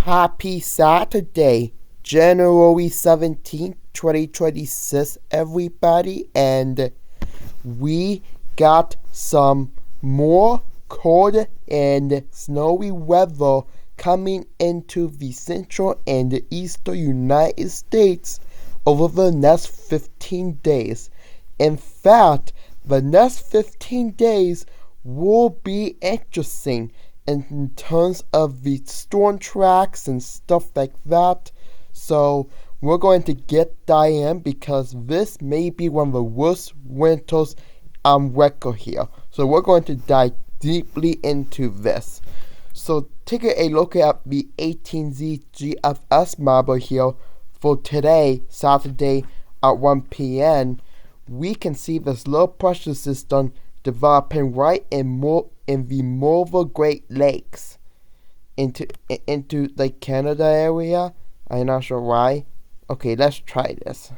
Happy Saturday, January 17th, 2026, everybody, and we got some more cold and snowy weather coming into the central and the eastern United States over the next 15 days. In fact, the next 15 days will be interesting in terms of the storm tracks and stuff like that. So we're going to get Diane because this may be one of the worst winters on record here. So we're going to dive deeply into this. So take a look at the 18Z GFS model here for today, Saturday at 1 p.m. We can see this low pressure system developing right in the more Great Lakes into the Canada area. I'm not sure why. Okay, let's try this.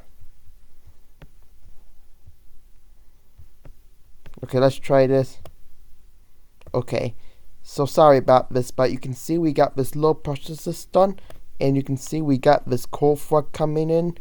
Okay, let's try this. Okay, so sorry about this, but you can see we got this low pressure system, and you can see we got this cold front coming in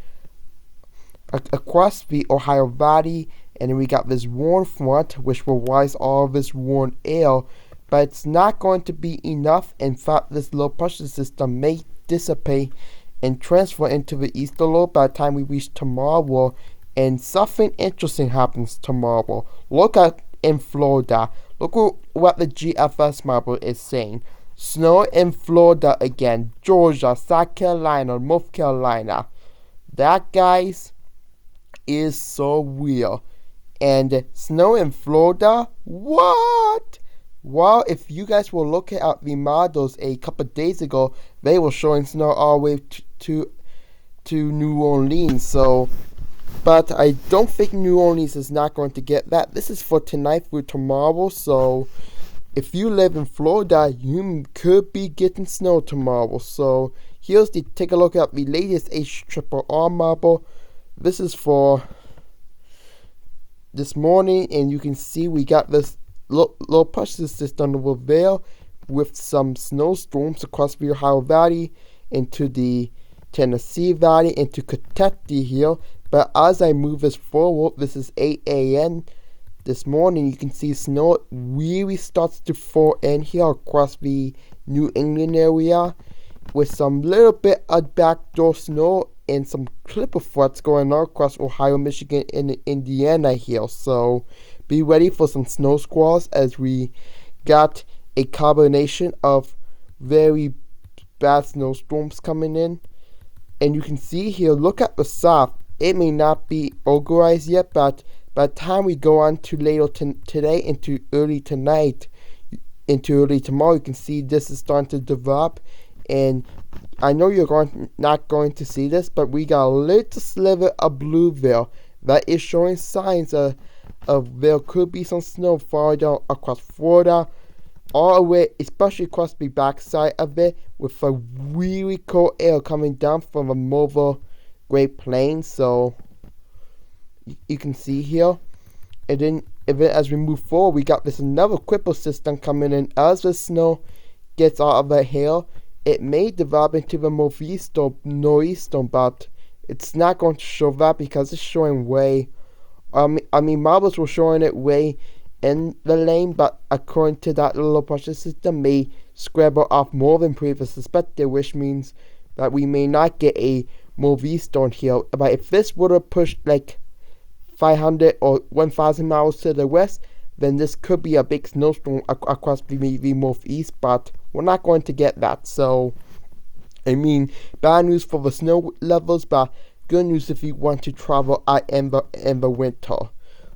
across the Ohio Valley, and then we got this warm front which will rise all of this warm air, but it's not going to be enough. In fact, this low pressure system may dissipate and transfer into the eastern low by the time we reach tomorrow, and something interesting happens tomorrow. Look at in Florida. Look what the GFS model is saying. Snow in Florida again, Georgia, South Carolina, North Carolina. That, guys, is so real. And snow in Florida? What? Well, if you guys were looking at the models a couple of days ago, they were showing snow all the way to New Orleans. So, but I don't think New Orleans is not going to get that. This is for tonight through tomorrow. So, if you live in Florida, you could be getting snow tomorrow. So, take a look at the latest HRRR model. This is for this morning, and you can see we got this low pressure system over there with some snowstorms across the Ohio Valley into the Tennessee Valley into Kentucky here. But as I move this forward, this is 8 a.m. this morning, you can see snow really starts to fall in here across the New England area with some little bit of backdoor snow and some clipper fronts going on across Ohio, Michigan, and Indiana here. So be ready for some snow squalls as we got a combination of very bad snowstorms coming in. And you can see here, look at the south. It may not be organized yet, but by the time we go on to later today into early tonight, into early tomorrow, you can see this is starting to develop. And I know you're not going to see this, but we got a little sliver of blue there that is showing signs of there could be some snow falling down across Florida, all the way, especially across the backside of it, with a really cold air coming down from the more Great Plains. So you can see here, and then as we move forward, we got this another cripple system coming in. As the snow gets out of the hail, it may develop into the northeastern, but it's not going to show that because it's showing way. Models were showing it way in the lane, but according to that low pressure system, may scramble off more than previously suspected, which means that we may not get a northeastern here. But if this would have pushed like 500 or 1,000 miles to the west, then this could be a big snowstorm across the northeast, but we're not going to get that. So, bad news for the snow levels, but good news if you want to travel out in the winter.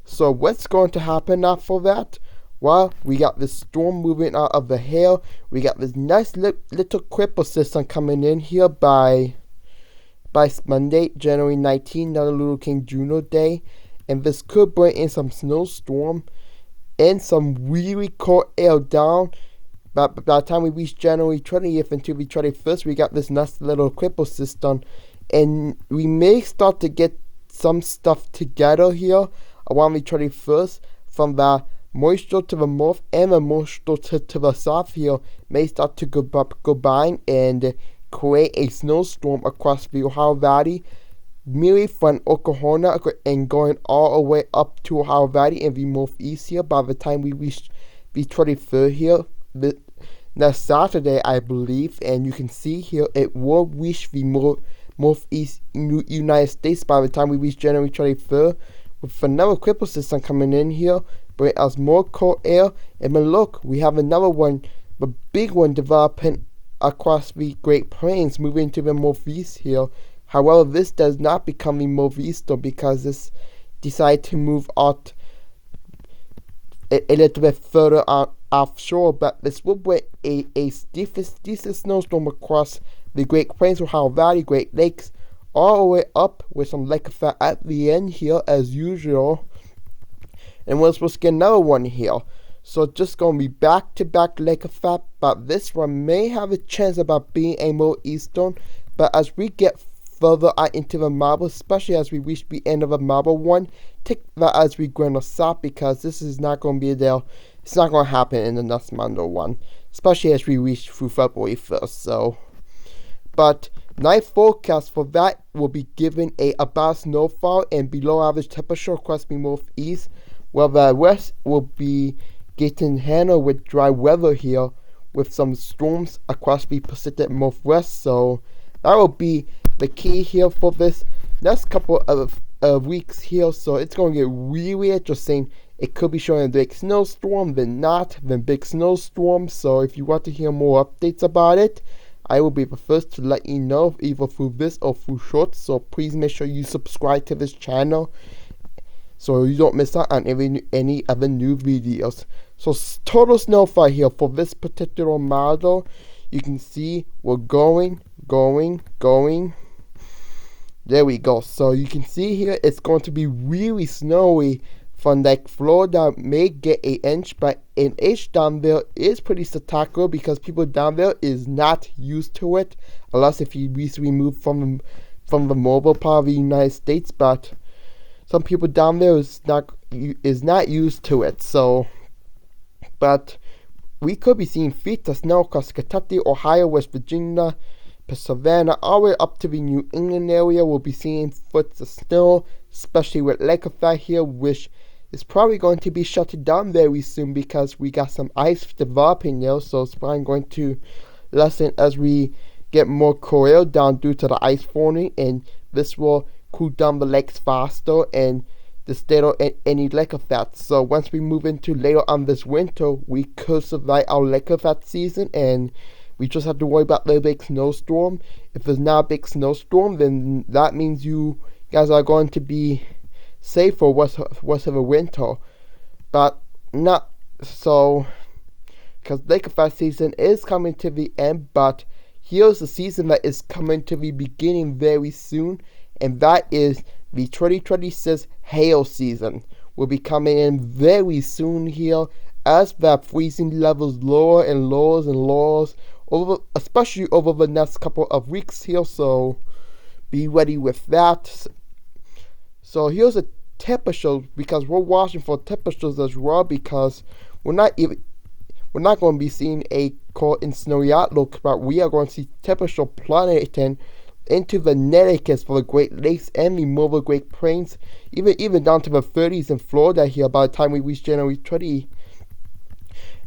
So what's going to happen after that? Well, we got this storm moving out of the hail. We got this nice little cripple system coming in here by Monday, January 19th, another Luther King Jr. Day. And this could bring in some snowstorm and some really cold air down. But by the time we reach January 20th into the 21st, we got this nice little cripple system. And we may start to get some stuff together here around the 21st from the moisture to the north and the moisture to the south here may start to combine and create a snowstorm across the Ohio Valley, merely from Oklahoma and going all the way up to Ohio Valley and we move east here. By the time we reach the 23rd here, next Saturday, I believe, and you can see here it will reach the northeast United States by the time we reach January 23rd, with another critical system coming in here, bringing us more cold air. And then look, we have another one, the big one developing across the Great Plains, moving to the northeast here. However, this does not become the northeaster because this decided to move out a little bit further offshore, but this will bring a decent snowstorm across the Great Plains, Ohio Valley, Great Lakes, all the way up with some lake effect at the end here as usual. And we're supposed to get another one here. So just going to be back-to-back lake effect, but this one may have a chance about being a more eastern. But as we get further out into the marble, especially as we reach the end of the marble one, take that as we grain of salt because this is not going to be there. It's not going to happen in the next Monday one, especially as we reach through February 1st. So, but night forecast for that will be given about snowfall and below average temperature across the northeast, while the west will be getting handled with dry weather here with some storms across the Pacific Northwest. So that will be the key here for this next couple of weeks here. So it's going to get really interesting. It could be showing a big snowstorm, then not, then big snowstorm. So if you want to hear more updates about it, I will be the first to let you know either through this or through shorts. So please make sure you subscribe to this channel so you don't miss out on any other new videos. So total snowfall here for this particular model. You can see we're going. There we go. So you can see here it's going to be really snowy from like Florida may get an inch, but an inch down there is pretty spectacular because people down there is not used to it, unless if you recently moved from the mobile part of the United States. But some people down there is not used to it. So, but we could be seeing feet of snow across Kentucky, Ohio, West Virginia, Pennsylvania, all the way up to the New England area. We'll be seeing foots of snow, especially with lake effect here, which is probably going to be shut down very soon because we got some ice developing there. So it's probably going to lessen as we get more cold air down due to the ice forming, and this will cool down the lakes faster and the state of any lake effect. So once we move into later on this winter, we could survive our lake effect season, and we just have to worry about the big snowstorm. If there's not a big snowstorm, then that means you guys are going to be safe for rest of the winter. But not so, because lake effect season is coming to the end, but here's the season that is coming to the beginning very soon, and that is the 2026 hail season. Will be coming in very soon here as the freezing levels lower and lower especially over the next couple of weeks here. So be ready with that. So here's the temperature, because we're watching for temperatures as well, because we're not going to be seeing a cold and snowy outlook, but we are going to see temperature plummeting into the negatives for the Great Lakes and the mobile Great Plains, even down to the 30s in Florida here by the time we reach January 20.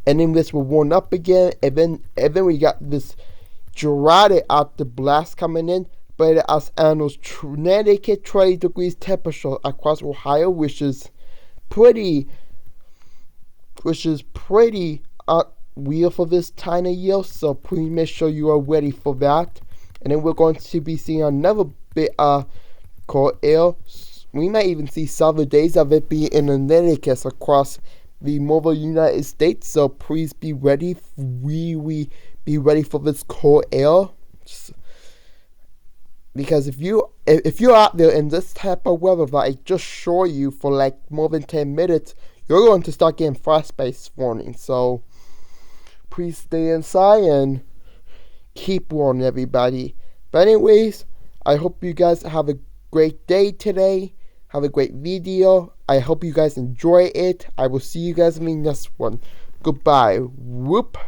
And then this will warm up again, and then we got this Gerardi out the blast coming in, but as almost negative 20 degrees temperature across Ohio, which is pretty weird for this time of year. So please make sure you are ready for that. And then we're going to be seeing another bit of cold air. We might even see several days of it being in the negatives across the mobile United States. So please be ready. Really be ready for this cold air. Because if you're out there in this type of weather that I just show you for like more than 10 minutes, you're going to start getting frostbite warning. So please stay inside and keep warm, everybody. But anyways, I hope you guys have a great day today. Have a great video. I hope you guys enjoy it. I will see you guys in the next one. Goodbye. Whoop.